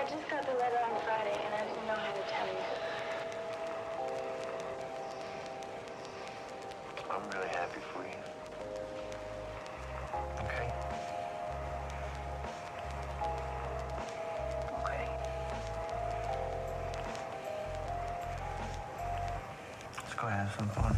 I just got the letter on Friday, and I didn't know how to tell you. I'm really happy for you. Okay? Okay. Let's go have some fun.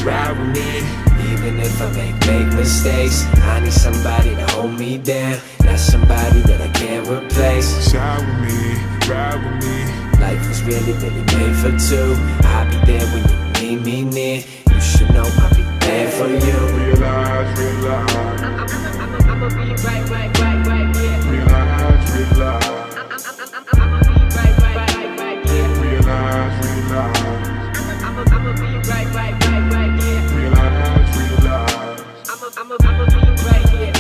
Ride with me, even if I make mistakes. I need somebody to hold me down, not somebody that I can't replace. Shine with me, ride with me. Life was really made for two. I'll be there when you need me near. You should know I'll be there for you. Realize, I'ma be right here. realize, realize. I'ma be right here. Realize, I'ma be right here. realize, realize. I'ma be right here.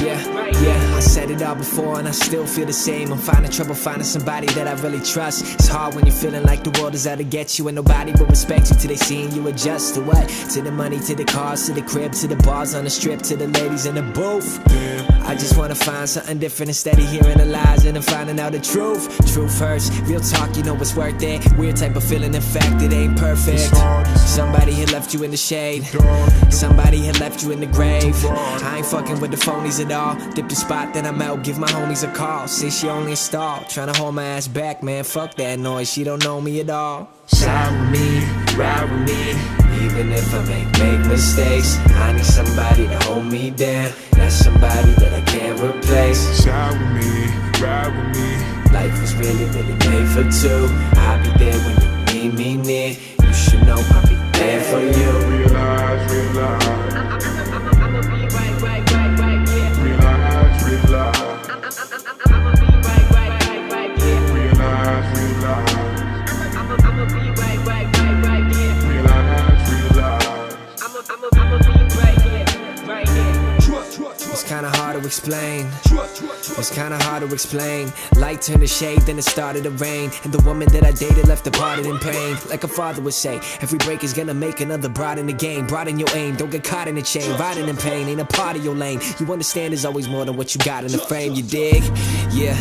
Yeah, I said it all before and I still feel the same. I'm finding trouble finding somebody that I really trust. It's hard when you're feeling like the world is out to get you and nobody will respect you till they seeing you adjust to what? To the money, to the cars, to the crib, to the bars on the strip, to the ladies in the booth. I just wanna find something different instead of hearing the lies and then finding out the truth. Truth hurts, real talk, you know it's worth it. Weird type of feeling, in fact, it ain't perfect. Somebody had left you in the shade, somebody had left you in the grave. I ain't fucking with the phonies at all. Dip the spot, then I'm out, give my homies a call. Say she only a stall, tryna hold my ass back, man, fuck that noise, she don't know me at all. Side with me, ride with me, even if I make mistakes. I need somebody to hold me down, not somebody that I can't replace. Shine with me, ride with me. Life was really made for two. I'll be there when you need me near. You should know I'll be there for you. Realize, I'ma be right, yeah. realize, realize. I'ma be right, yeah. Realize, I'ma be right, yeah. realize, realize. I'ma be right here. It's kinda hard to explain. It's kinda hard to explain. Light turned to shade, then it started to rain. And the woman that I dated left departed in pain. Like a father would say, every break is gonna make another bride in the game. Broaden your aim, don't get caught in the chain. Riding in pain ain't a part of your lane. You understand there's always more than what you got in the frame, you dig? Yeah,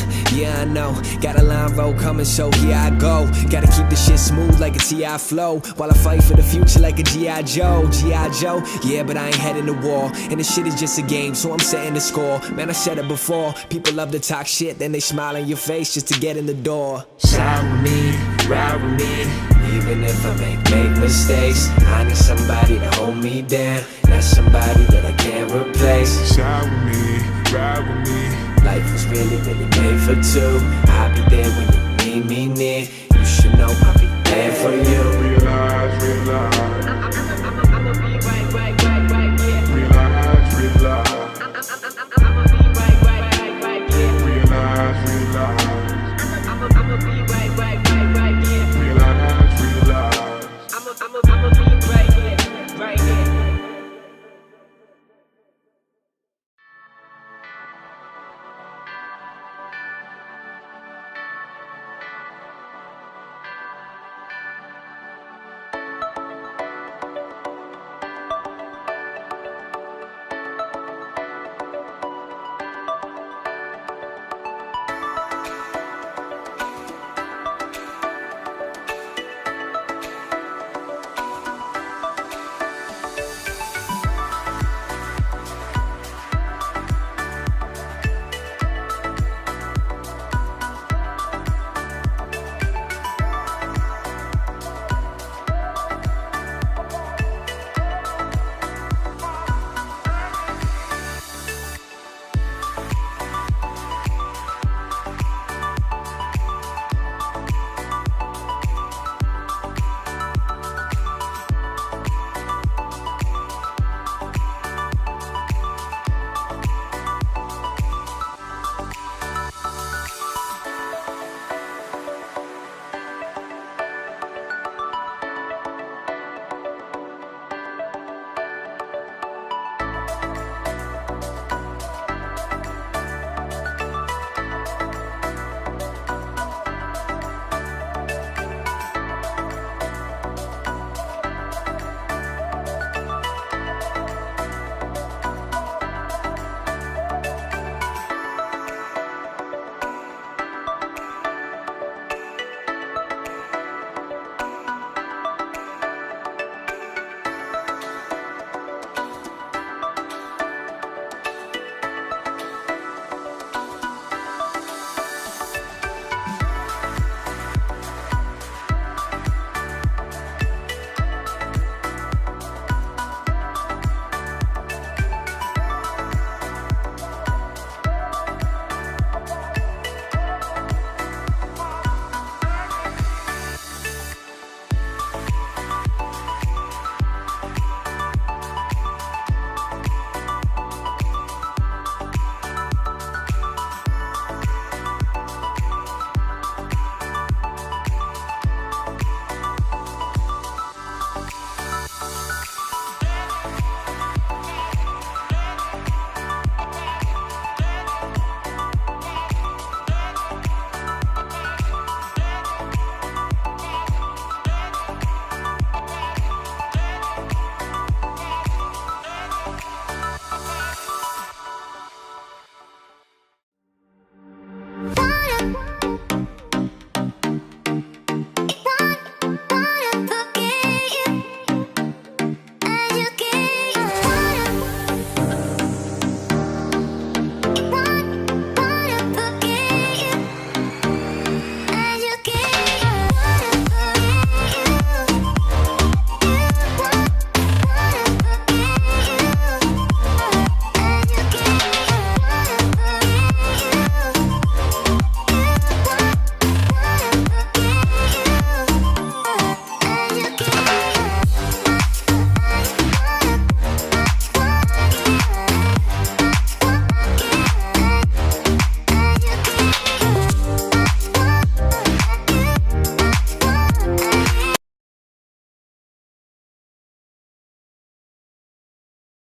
I know. Got a line road coming, so here I go. Gotta keep the shit smooth like a T.I. flow, while I fight for the future like a G.I. Joe. G.I. Joe? Yeah, but I ain't heading to war. And this shit is just a game, so I'm setting the score. Man, I said it before, people love to talk shit, then they smile in your face just to get in the door. Side with me, ride with me, even if I make mistakes. I need somebody to hold me down, not somebody that I can't replace. Shine with me, ride with me. Life was really made for two. I'll be there when you need me near. You should know I'll be there for you. Realize, realize.